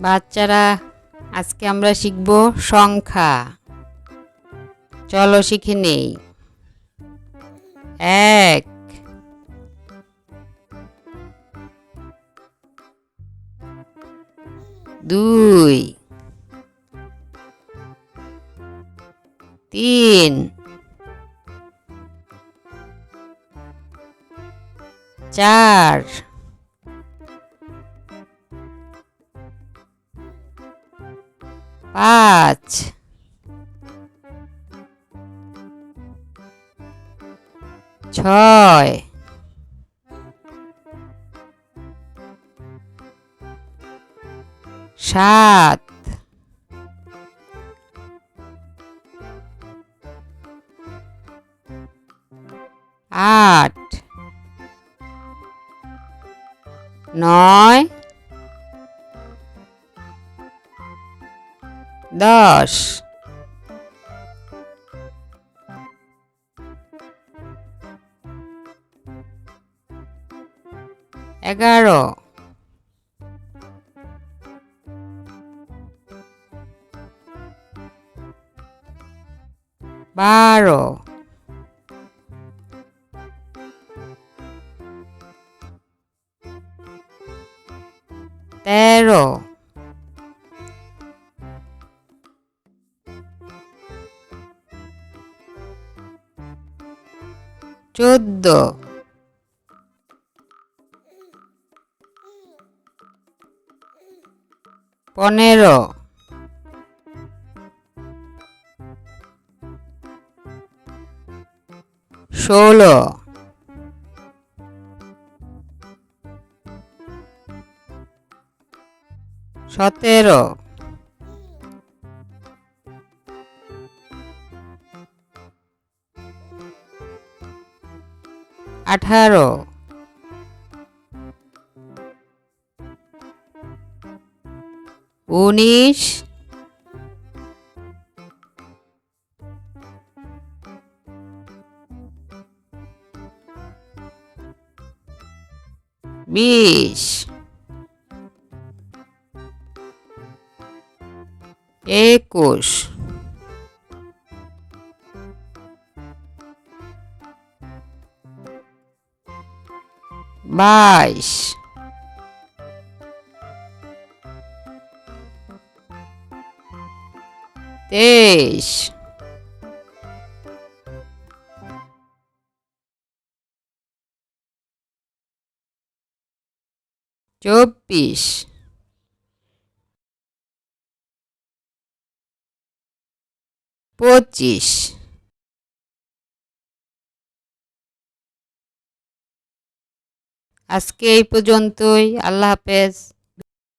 বাচ্চারা, আজকে আমরা শিখব সংখ্যা। চলো শিখে নেই। 1, 2, 3, 4, 5, 6, 7, 8, 9, 10, 11, 12, 13, 14, 15, 16, 17, 18, 19, 20, 21, 22, 23, 24, 25। আজকে এই পর্যন্তই। আল্লাহ হাফেজ।